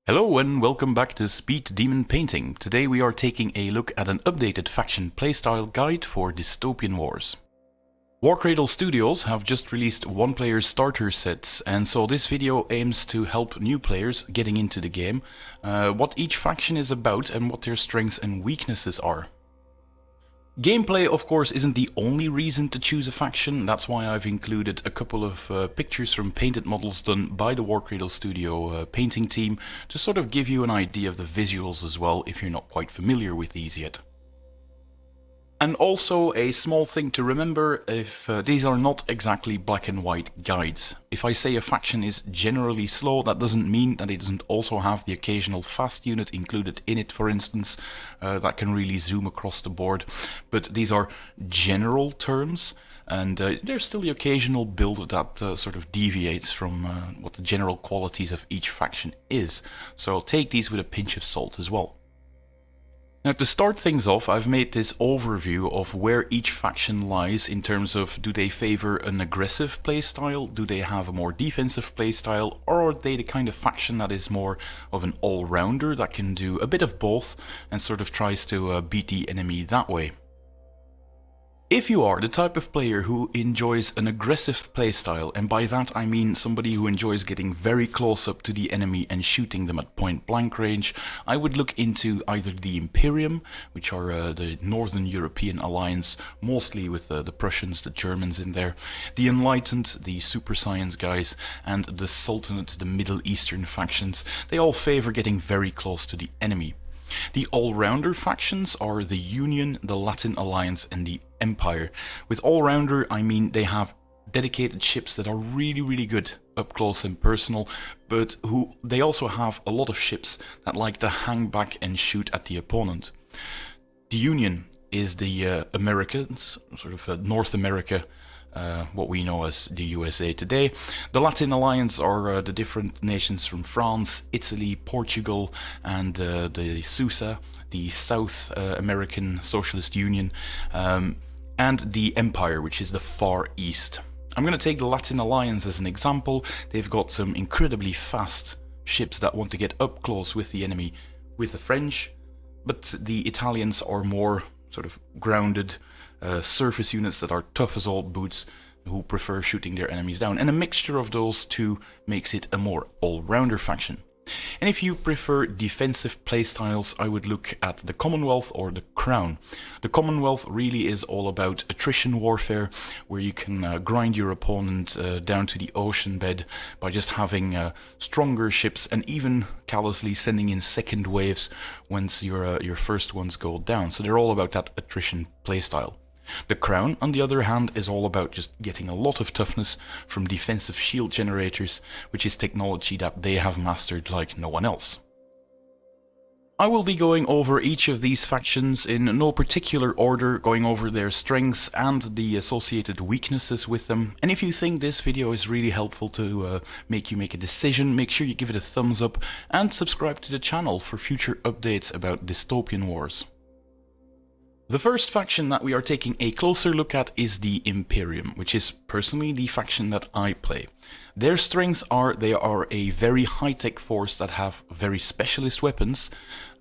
Hello and welcome back to Speed Demon Painting. Today we are taking a look at an updated faction playstyle guide for Dystopian Wars. Warcradle Studios have just released one-player starter sets, and so this video aims to help new players getting into the game, what each faction is about and what their strengths and weaknesses are. Gameplay, of course, isn't the only reason to choose a faction. That's why I've included a couple of pictures from painted models done by the Warcradle Studio painting team to sort of give you an idea of the visuals as well if you're not quite familiar with these yet. And also a small thing to remember, if these are not exactly black and white guides. If I say a faction is generally slow, that doesn't mean that it doesn't also have the occasional fast unit included in it, for instance, that can really zoom across the board. But these are general terms, and there's still the occasional build that sort of deviates from what the general qualities of each faction is. So take these with a pinch of salt as well. Now, to start things off, I've made this overview of where each faction lies in terms of do they favor an aggressive playstyle, do they have a more defensive playstyle, or are they the kind of faction that is more of an all-rounder that can do a bit of both and sort of tries to beat the enemy that way. If you are the type of player who enjoys an aggressive playstyle, and by that I mean somebody who enjoys getting very close up to the enemy and shooting them at point blank range, I would look into either the Imperium, which are the Northern European alliance, mostly with the Prussians, the Germans in there, the Enlightened, the super science guys, and the Sultanate, the Middle Eastern factions. They all favor getting very close to the enemy. The all-rounder factions are the Union, the Latin Alliance and the Empire. With all-rounder I mean they have dedicated ships that are really good up close and personal, but they also have a lot of ships that like to hang back and shoot at the opponent. The Union is the Americans, sort of North America, what we know as the USA today. The Latin Alliance are the different nations from France, Italy, Portugal, and the SUSA, the South American Socialist Union, and the Empire, which is the Far East. I'm going to take the Latin Alliance as an example. They've got some incredibly fast ships that want to get up close with the enemy with the French, but the Italians are more sort of grounded surface units that are tough as old boots who prefer shooting their enemies down, and a mixture of those two makes it a more all-rounder faction. And if you prefer defensive playstyles, I would look at the Commonwealth or the Crown. The Commonwealth really is all about attrition warfare, where you can grind your opponent down to the ocean bed by just having stronger ships and even callously sending in second waves once your first ones go down. So they're all about that attrition playstyle. The Crown, on the other hand, is all about just getting a lot of toughness from defensive shield generators, which is technology that they have mastered like no one else. I will be going over each of these factions in no particular order, going over their strengths and the associated weaknesses with them. And if you think this video is really helpful to make you make a decision, make sure you give it a thumbs up and subscribe to the channel for future updates about Dystopian Wars. The first faction that we are taking a closer look at is the Imperium, which is personally the faction that I play. Their strengths are they are a very high-tech force that have very specialist weapons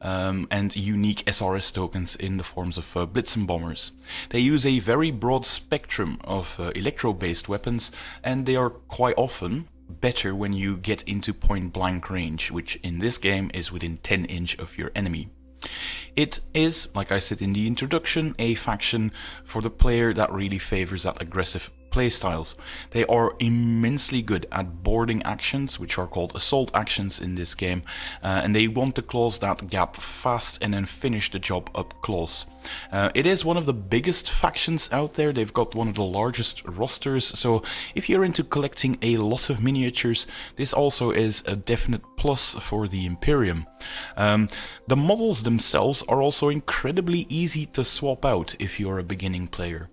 and unique SRS tokens in the forms of Blitzen bombers. They use a very broad spectrum of electro-based weapons, and they are quite often better when you get into point-blank range, which in this game is within 10 inch of your enemy. It is, like I said in the introduction, a faction for the player that really favors that aggressive playstyles. They are immensely good at boarding actions, which are called assault actions in this game, and they want to close that gap fast and then finish the job up close. It is one of the biggest factions out there. They've got one of the largest rosters, so if you're into collecting a lot of miniatures, this also is a definite plus for the Imperium. The models themselves are also incredibly easy to swap out if you're a beginning player.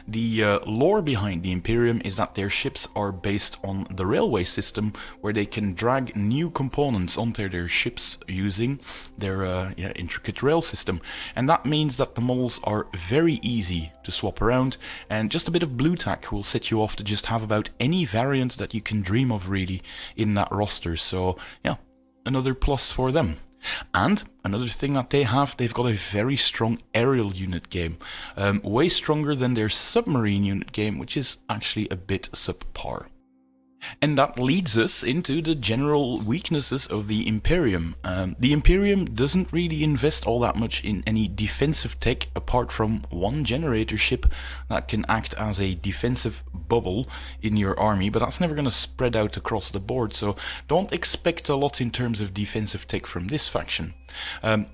The lore behind the Imperium is that their ships are based on the railway system, where they can drag new components onto their ships using their intricate rail system, and that means that the models are very easy to swap around, and just a bit of blue tack will set you off to just have about any variant that you can dream of really in that roster. So yeah, another plus for them. And another thing that they have, they've got a very strong aerial unit game, way stronger than their submarine unit game, which is actually a bit subpar. And that leads us into the general weaknesses of the Imperium. The Imperium doesn't really invest all that much in any defensive tech apart from one generator ship that can act as a defensive bubble in your army, but that's never going to spread out across the board, so don't expect a lot in terms of defensive tech from this faction.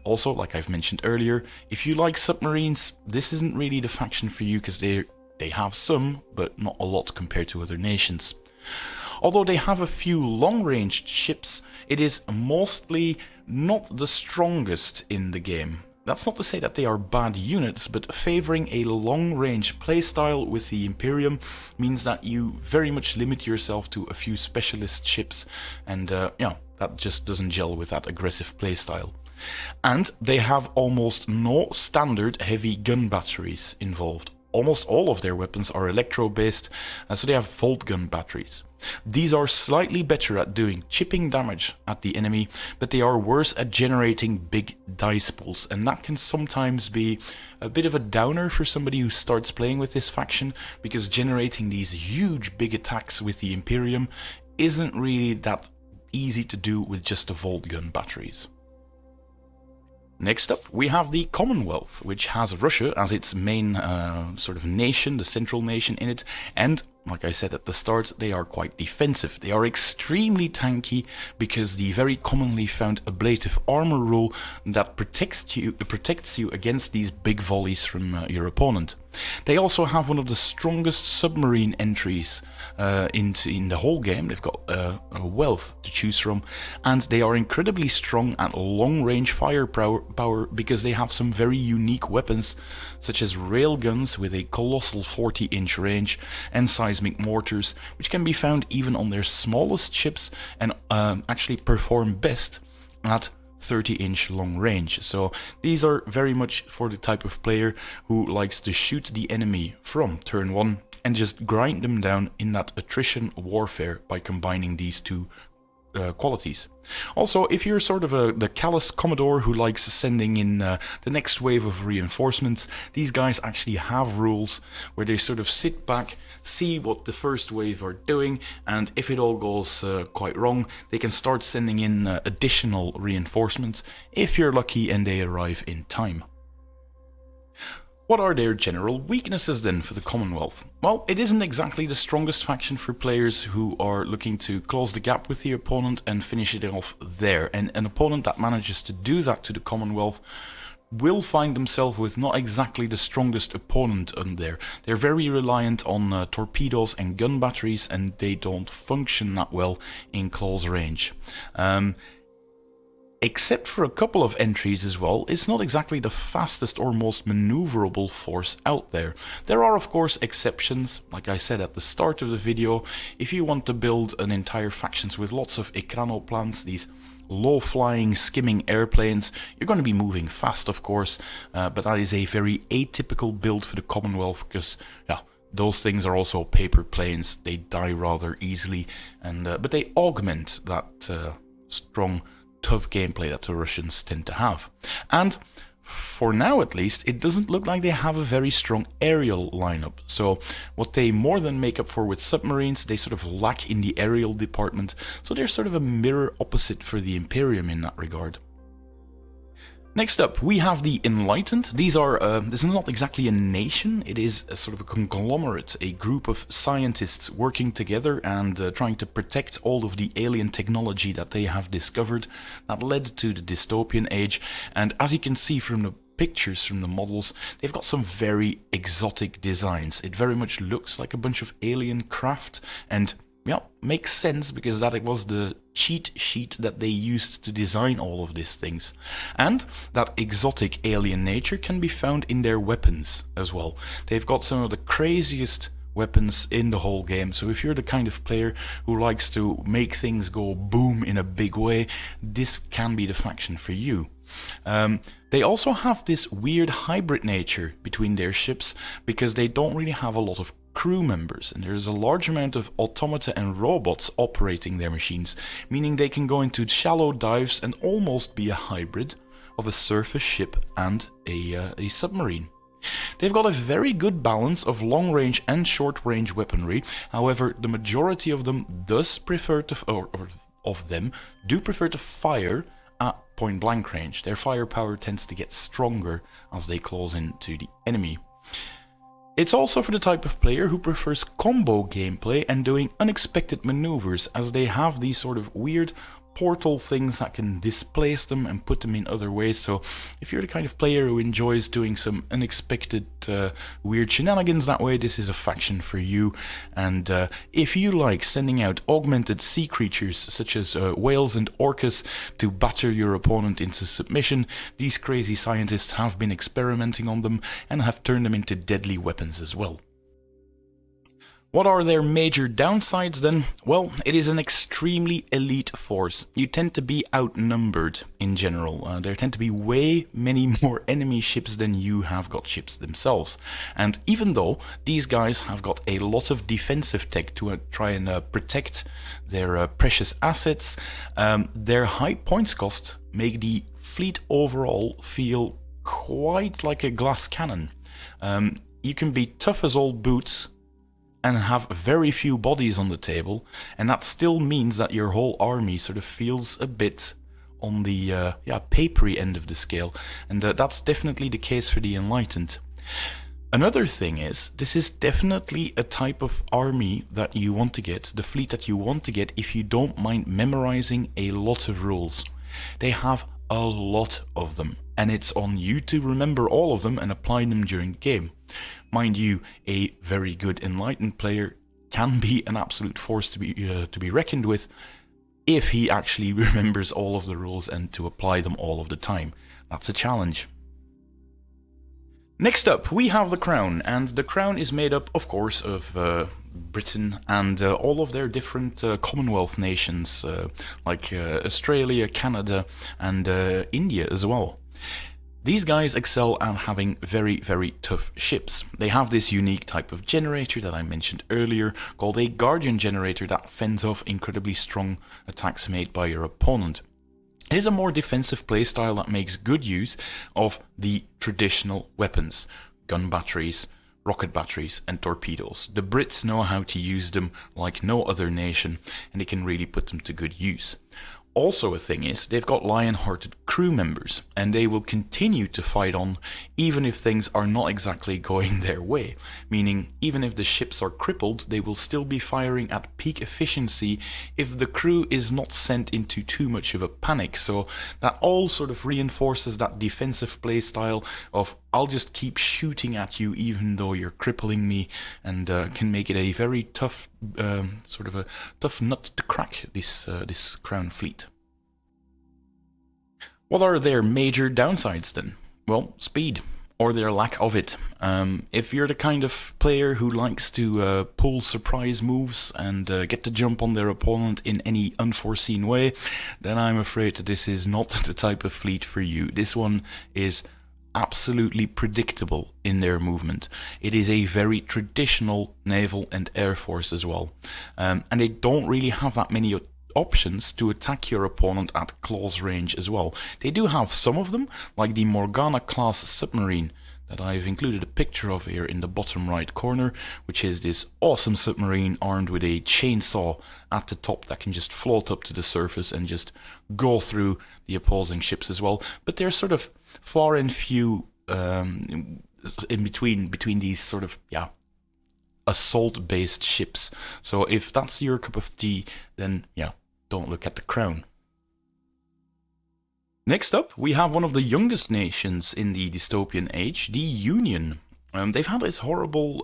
Also, like I've mentioned earlier, if you like submarines, this isn't really the faction for you because they have some, but not a lot compared to other nations. Although they have a few long-ranged ships, it is mostly not the strongest in the game. That's not to say that they are bad units, but favoring a long-range playstyle with the Imperium means that you very much limit yourself to a few specialist ships, and that just doesn't gel with that aggressive playstyle. And they have almost no standard heavy gun batteries involved. Almost all of their weapons are electro-based, so they have volt gun batteries. These are slightly better at doing chipping damage at the enemy, but they are worse at generating big dice pools, and that can sometimes be a bit of a downer for somebody who starts playing with this faction, because generating these huge big attacks with the Imperium isn't really that easy to do with just the volt gun batteries. Next up, we have the Commonwealth, which has Russia as its main sort of nation, the central nation in it, and like I said at the start, they are quite defensive. They are extremely tanky because the very commonly found ablative armor rule that protects you against these big volleys from your opponent. They also have one of the strongest submarine entries in the whole game. They've got a wealth to choose from, and they are incredibly strong at long-range firepower because they have some very unique weapons, such as railguns with a colossal 40-inch range and seismic mortars, which can be found even on their smallest ships and actually perform best at 30-inch long range. So these are very much for the type of player who likes to shoot the enemy from turn 1 and just grind them down in that attrition warfare by combining these two qualities. Also, if you're sort of the callous Commodore who likes sending in the next wave of reinforcements, these guys actually have rules where they sort of sit back, see what the first wave are doing, and if it all goes quite wrong, they can start sending in additional reinforcements if you're lucky and they arrive in time. What are their general weaknesses then for the Commonwealth? Well, it isn't exactly the strongest faction for players who are looking to close the gap with the opponent and finish it off there, and an opponent that manages to do that to the Commonwealth will find themselves with not exactly the strongest opponent on there. They're very reliant on torpedoes and gun batteries, and they don't function that well in close range. Except for a couple of entries as well, it's not exactly the fastest or most maneuverable force out there. There are of course exceptions, like I said at the start of the video. If you want to build an entire factions with lots of ekranoplans, these low-flying, skimming airplanes, you're going to be moving fast of course, but that is a very atypical build for the Commonwealth because, yeah, those things are also paper planes. They die rather easily, and but they augment that strong, tough gameplay that the Russians tend to have. And for now at least, it doesn't look like they have a very strong aerial lineup. So what they more than make up for with submarines, they sort of lack in the aerial department. So they're sort of a mirror opposite for the Imperium in that regard. Next up, we have the Enlightened. These are, this is not exactly a nation, it is a sort of a conglomerate, a group of scientists working together and trying to protect all of the alien technology that they have discovered that led to the dystopian age. And as you can see from the pictures, from the models, they've got some very exotic designs. It very much looks like a bunch of alien craft, and yeah, makes sense because that it was the cheat sheet that they used to design all of these things. And that exotic alien nature can be found in their weapons as well. They've got some of the craziest weapons in the whole game, so if you're the kind of player who likes to make things go boom in a big way, this can be the faction for you. They also have this weird hybrid nature between their ships because they don't really have a lot of crew members, and there is a large amount of automata and robots operating their machines, meaning they can go into shallow dives and almost be a hybrid of a surface ship and a submarine. They've got a very good balance of long-range and short-range weaponry. However, the majority of them do prefer to fire at point-blank range. Their firepower tends to get stronger as they close into the enemy. It's also for the type of player who prefers combo gameplay and doing unexpected maneuvers, as they have these sort of weird portal things that can displace them and put them in other ways. So if you're the kind of player who enjoys doing some unexpected weird shenanigans that way, this is a faction for you. And if you like sending out augmented sea creatures such as whales and orcas to batter your opponent into submission, these crazy scientists have been experimenting on them and have turned them into deadly weapons as well. What are their major downsides then? Well, it is an extremely elite force. You tend to be outnumbered in general. There tend to be way many more enemy ships than you have got ships themselves. And even though these guys have got a lot of defensive tech to try and protect their precious assets, their high points cost make the fleet overall feel quite like a glass cannon. You can be tough as old boots and have very few bodies on the table, and that still means that your whole army sort of feels a bit on the papery end of the scale, and that's definitely the case for the Enlightened. Another thing is, this is definitely a type of army that you want to get, the fleet that you want to get if you don't mind memorizing a lot of rules. They have a lot of them, and it's on you to remember all of them and apply them during the game. Mind you, a very good Enlightened player can be an absolute force to be reckoned with if he actually remembers all of the rules and to apply them all of the time. That's a challenge. Next up, we have the Crown, and the Crown is made up, of course, of Britain and all of their different Commonwealth nations, like Australia, Canada, and India as well. These guys excel at having very, very tough ships. They have this unique type of generator that I mentioned earlier, called a Guardian generator, that fends off incredibly strong attacks made by your opponent. It is a more defensive playstyle that makes good use of the traditional weapons, gun batteries, rocket batteries and torpedoes. The Brits know how to use them like no other nation, and they can really put them to good use. Also a thing is, they've got lion-hearted crew members, and they will continue to fight on even if things are not exactly going their way. Meaning, even if the ships are crippled, they will still be firing at peak efficiency if the crew is not sent into too much of a panic. So that all sort of reinforces that defensive playstyle of, I'll just keep shooting at you even though you're crippling me, and can make it a very tough, sort of a tough nut to crack, this Crown fleet. What are their major downsides then? Well, speed, or their lack of it. If you're the kind of player who likes to pull surprise moves and get the jump on their opponent in any unforeseen way, then I'm afraid that this is not the type of fleet for you. This one is absolutely predictable in their movement. It is a very traditional naval and air force as well. And they don't really have that many options to attack your opponent at close range as well. They do have some of them, like the Morgana class submarine that I've included a picture of here in the bottom right corner, which is this awesome submarine armed with a chainsaw at the top that can just float up to the surface and just go through the opposing ships as well. But they're sort of far and few in between these sort of assault-based ships. So if that's your cup of tea, then don't look at the Crown. Next up, we have one of the youngest nations in the dystopian age, the Union. They've had this horrible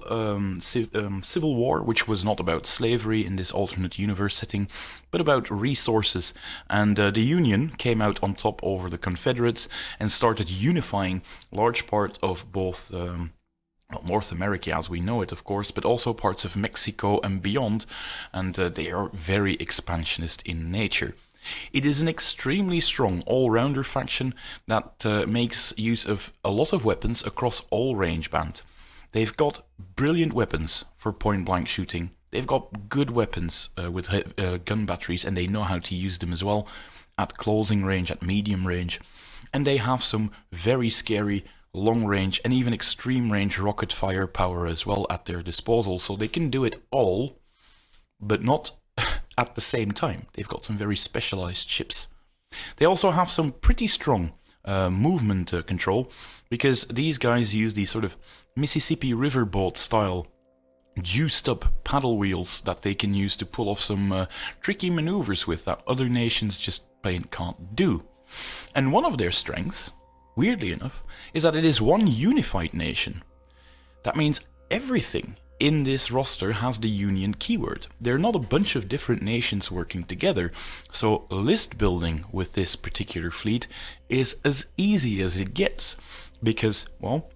civil war, which was not about slavery in this alternate universe setting, but about resources. And the Union came out on top over the Confederates and started unifying large part of both North America as we know it, of course, but also parts of Mexico and beyond, and they are very expansionist in nature. It is an extremely strong all-rounder faction that makes use of a lot of weapons across all range band. They've got brilliant weapons for point-blank shooting. They've got good weapons with gun batteries, and they know how to use them as well at closing range, at medium range. And they have some very scary long range and even extreme range rocket firepower as well at their disposal, so they can do it all, but not at the same time. They've got some very specialized ships. They also have some pretty strong movement control, because these guys use these sort of Mississippi riverboat style juiced up paddle wheels that they can use to pull off some tricky maneuvers with that other nations just plain can't do. And one of their strengths, weirdly enough, is that it is one unified nation. That means everything in this roster has the Union keyword. They're not a bunch of different nations working together, so list building with this particular fleet is as easy as it gets, because, well,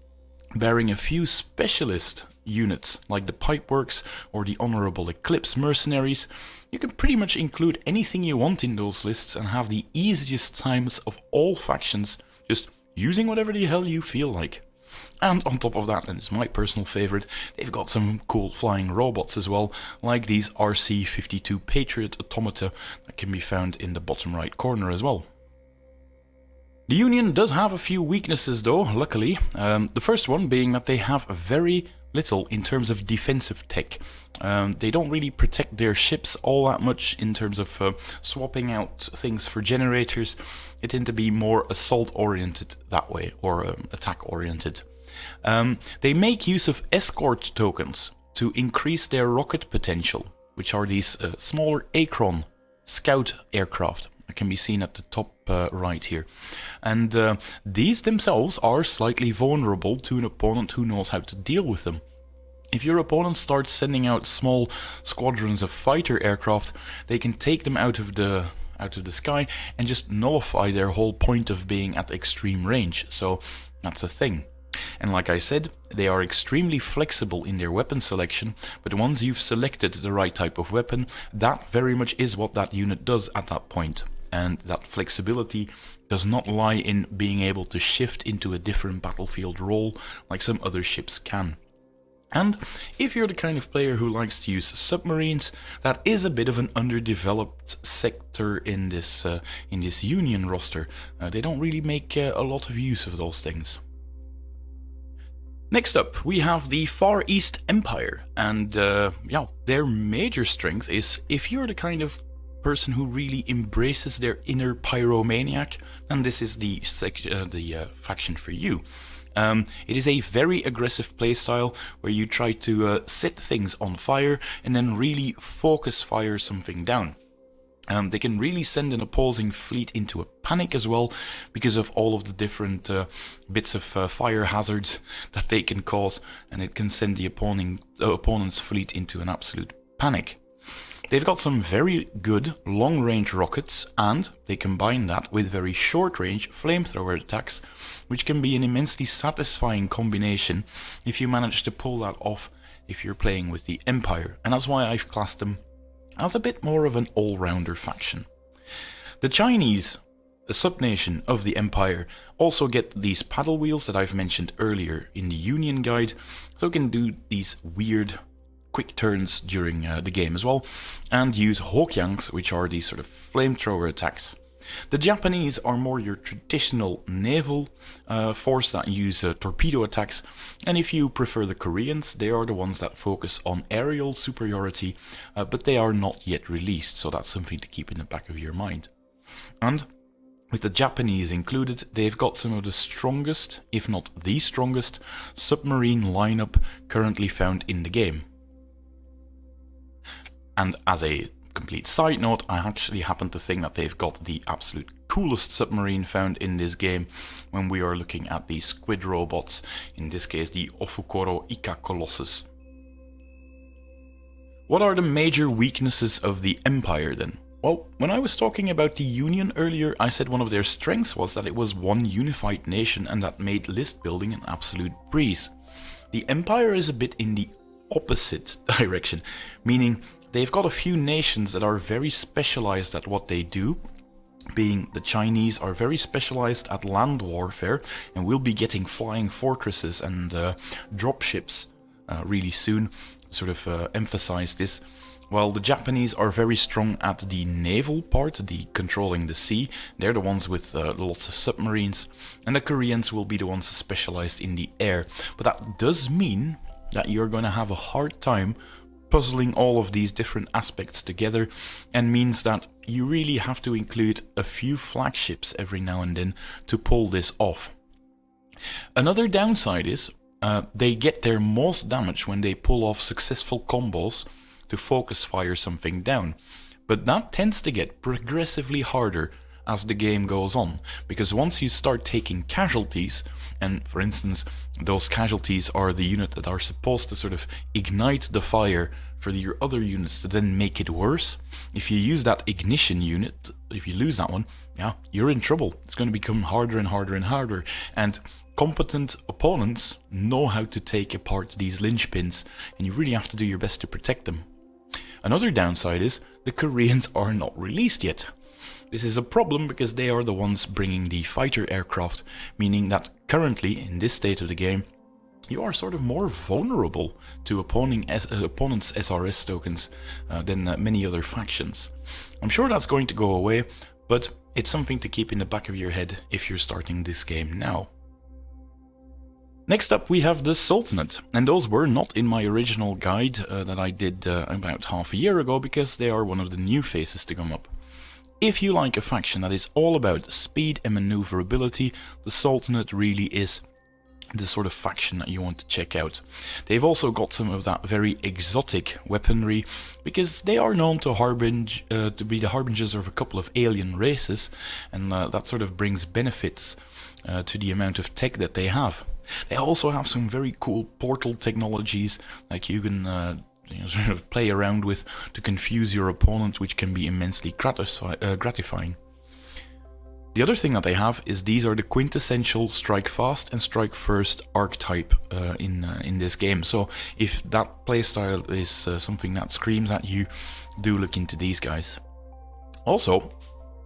barring a few specialist units like the Pipeworks or the Honorable Eclipse mercenaries, you can pretty much include anything you want in those lists and have the easiest times of all factions, just using whatever the hell you feel like. And on top of that, and it's my personal favorite, they've got some cool flying robots as well, like these RC-52 Patriot automata that can be found in the bottom right corner as well. The Union does have a few weaknesses though, luckily. The first one being that they have very little in terms of defensive tech. They don't really protect their ships all that much in terms of swapping out things for generators. They tend to be more assault oriented that way, or attack oriented. They make use of escort tokens to increase their rocket potential, which are these smaller Acron scout aircraft that can be seen at the top right here. And these themselves are slightly vulnerable to an opponent who knows how to deal with them. If your opponent starts sending out small squadrons of fighter aircraft, they can take them out of the sky and just nullify their whole point of being at extreme range. So that's a thing. And like I said, they are extremely flexible in their weapon selection, but once you've selected the right type of weapon, that very much is what that unit does at that point. And that flexibility does not lie in being able to shift into a different battlefield role like some other ships can. And if you're the kind of player who likes to use submarines, that is a bit of an underdeveloped sector in this Union roster. They don't really make a lot of use of those things. Next up, we have the Far East Empire, and their major strength is, if you're the kind of person who really embraces their inner pyromaniac, then this is the faction for you. It is a very aggressive playstyle where you try to set things on fire and then really focus fire something down. They can really send an opposing fleet into a panic as well, because of all of the different bits of fire hazards that they can cause, and it can send the opponent's fleet into an absolute panic. They've got some very good long-range rockets, and they combine that with very short-range flamethrower attacks, which can be an immensely satisfying combination if you manage to pull that off if you're playing with the Empire, and that's why I've classed them as a bit more of an all-rounder faction. The Chinese, a subnation of the Empire, also get these paddle wheels that I've mentioned earlier in the Union guide, so can do these weird quick turns during the game as well, and use Hokiangs, which are these sort of flamethrower attacks. The Japanese are more your traditional naval force that use torpedo attacks, and if you prefer the Koreans, they are the ones that focus on aerial superiority, but they are not yet released, so that's something to keep in the back of your mind. And with the Japanese included, they've got some of the strongest, if not the strongest, submarine lineup currently found in the game. And as a complete side note, I actually happen to think that they've got the absolute coolest submarine found in this game when we are looking at the squid robots, in this case the Ofukoro Ika Colossus. What are the major weaknesses of the Empire then? Well, when I was talking about the Union earlier, I said one of their strengths was that it was one unified nation and that made list building an absolute breeze. The Empire is a bit in the opposite direction, meaning they've got a few nations that are very specialized at what they do, being the Chinese are very specialized at land warfare and will be getting flying fortresses and dropships really soon, sort of emphasize this. While the Japanese are very strong at the naval part, the controlling the sea, they're the ones with lots of submarines, and the Koreans will be the ones specialized in the air. But that does mean that you're going to have a hard time puzzling all of these different aspects together, and means that you really have to include a few flagships every now and then to pull this off. Another downside is they get their most damage when they pull off successful combos to focus fire something down, but that tends to get progressively harder as the game goes on, because once you start taking casualties, and for instance those casualties are the unit that are supposed to sort of ignite the fire for your other units to then make it worse, if you use that ignition unit, if you lose that one, yeah, you're in trouble. It's going to become harder and harder and harder, and competent opponents know how to take apart these linchpins, and you really have to do your best to protect them. Another downside is the Koreans are not released yet. This is a problem because they are the ones bringing the fighter aircraft, meaning that currently, in this state of the game, you are sort of more vulnerable to opponent's SRS tokens than many other factions. I'm sure that's going to go away, but it's something to keep in the back of your head if you're starting this game now. Next up we have the Sultanate, and those were not in my original guide that I did about half a year ago, because they are one of the new faces to come up. If you like a faction that is all about speed and maneuverability, the Sultanate really is the sort of faction that you want to check out. They've also got some of that very exotic weaponry, because they are known to be the harbingers of a couple of alien races, and that sort of brings benefits to the amount of tech that they have. They also have some very cool portal technologies like you can sort of play around with to confuse your opponent, which can be immensely gratifying. The other thing that they have is these are the quintessential strike fast and strike first archetype in this game. So if that playstyle is something that screams at you, do look into these guys. Also,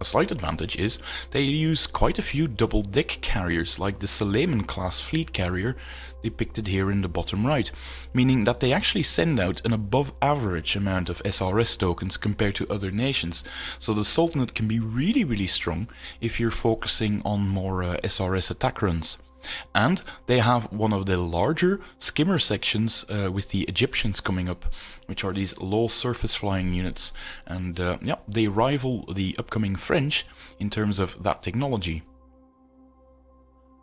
a slight advantage is they use quite a few double-deck carriers, like the Suleiman class fleet carrier depicted here in the bottom right, meaning that they actually send out an above average amount of SRS tokens compared to other nations. So the Sultanate can be really, really strong if you're focusing on more SRS attack runs. And they have one of the larger skimmer sections with the Egyptians coming up, which are these low surface flying units, and yeah, they rival the upcoming French in terms of that technology.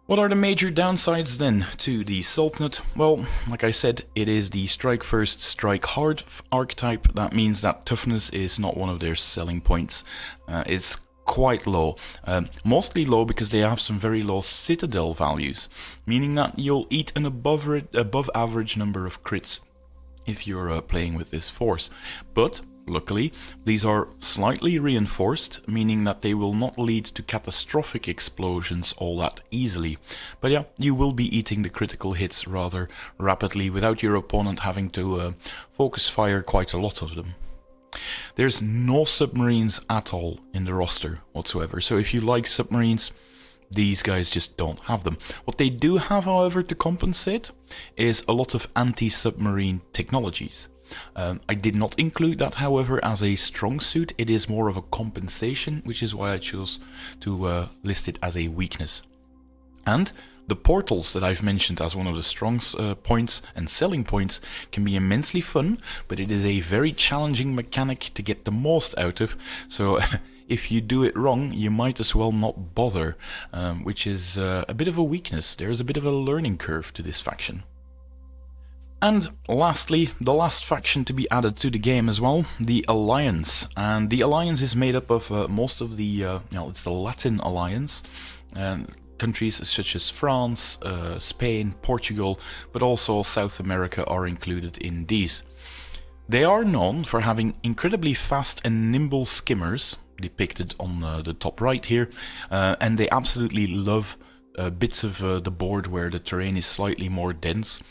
What are the major downsides then to the Sultanate? Well, like I said, it is the strike first, strike hard archetype. That means that toughness is not one of their selling points. It's quite low, mostly low because they have some very low citadel values, meaning that you'll eat an above average number of crits if you're playing with this force. But luckily these are slightly reinforced, meaning that they will not lead to catastrophic explosions all that easily. But yeah, you will be eating the critical hits rather rapidly without your opponent having to focus fire quite a lot of them. There's no submarines at all in the roster whatsoever, so if you like submarines, these guys just don't have them. What they do have, however, to compensate is a lot of anti-submarine technologies. I did not include that, however, as a strong suit. It is more of a compensation, which is why I chose to list it as a weakness. And the portals that I've mentioned as one of the strong points and selling points can be immensely fun, but it is a very challenging mechanic to get the most out of, so if you do it wrong, you might as well not bother, which is a bit of a weakness. There's a bit of a learning curve to this faction. And lastly, the last faction to be added to the game as well, the Alliance. And the Alliance is made up of most of the, it's the Latin Alliance, and countries such as France, Spain, Portugal, but also South America are included in these. They are known for having incredibly fast and nimble skimmers, depicted on the top right here, and they absolutely love bits of the board where the terrain is slightly more dense,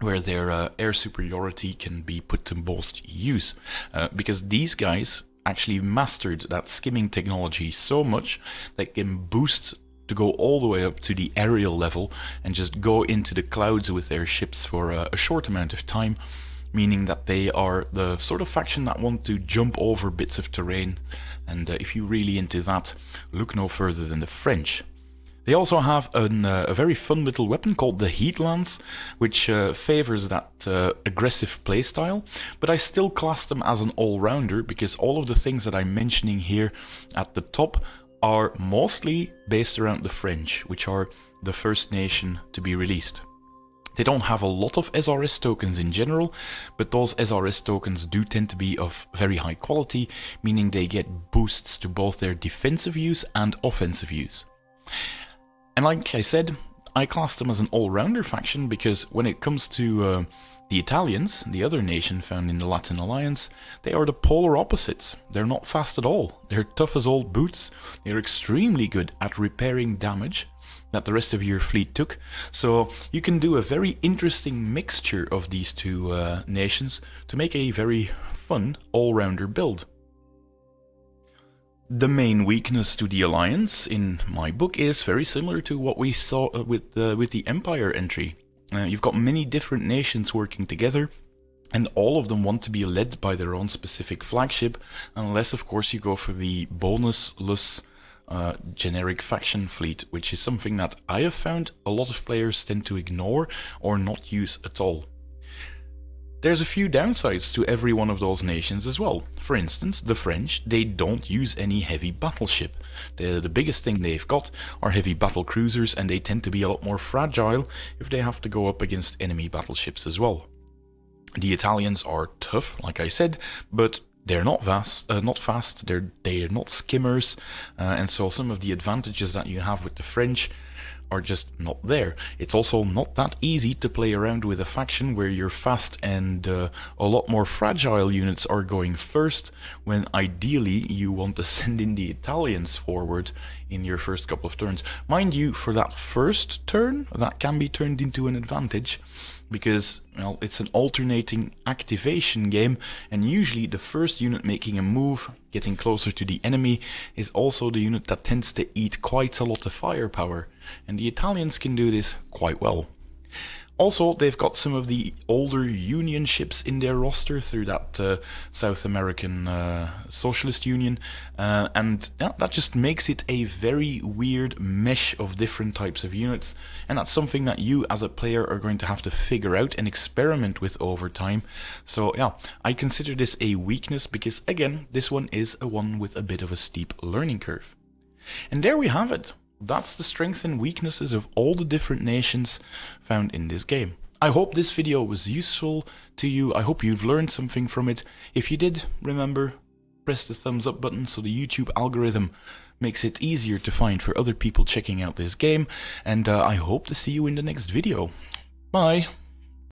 where their air superiority can be put to most use, because these guys actually mastered that skimming technology so much that can boost to go all the way up to the aerial level and just go into the clouds with their ships for a short amount of time, meaning that they are the sort of faction that want to jump over bits of terrain, and if you're really into that, look no further than the French. They also have a very fun little weapon called the Heat Lance, which favors that aggressive playstyle, but I still class them as an all-rounder because all of the things that I'm mentioning here at the top are mostly based around the French, which are the first nation to be released. They don't have a lot of SRS tokens in general, but those SRS tokens do tend to be of very high quality, meaning they get boosts to both their defensive use and offensive use. And like I said, I class them as an all-rounder faction because when it comes to the Italians, the other nation found in the Latin Alliance, they are the polar opposites. They're not fast at all. They're tough as old boots. They're extremely good at repairing damage that the rest of your fleet took. So you can do a very interesting mixture of these two nations to make a very fun all-rounder build. The main weakness to the Alliance, in my book, is very similar to what we saw with the Empire entry. You've got many different nations working together, and all of them want to be led by their own specific flagship, unless of course you go for the bonusless generic faction fleet, which is something that I have found a lot of players tend to ignore or not use at all. There's a few downsides to every one of those nations as well. For instance, the French, they don't use any heavy battleship. The biggest thing they've got are heavy battle cruisers, and they tend to be a lot more fragile if they have to go up against enemy battleships as well. The Italians are tough, like I said, but they're not fast. They're not skimmers, and so some of the advantages that you have with the French are just not there. It's also not that easy to play around with a faction where your fast and a lot more fragile units are going first, when ideally you want to send in the Italians forward in your first couple of turns. Mind you, for that first turn, that can be turned into an advantage, because, well, it's an alternating activation game, and usually the first unit making a move, getting closer to the enemy, is also the unit that tends to eat quite a lot of firepower, and the Italians can do this quite well. Also, they've got some of the older Union ships in their roster through that South American Socialist Union, and that just makes it a very weird mesh of different types of units, and that's something that you as a player are going to have to figure out and experiment with over time. So yeah, I consider this a weakness because, again, this one is a one with a bit of a steep learning curve. And there we have it. That's the strengths and weaknesses of all the different nations found in this game. I hope this video was useful to you. I hope you've learned something from it. If you did, remember, press the thumbs up button so the YouTube algorithm makes it easier to find for other people checking out this game. And I hope to see you in the next video. Bye!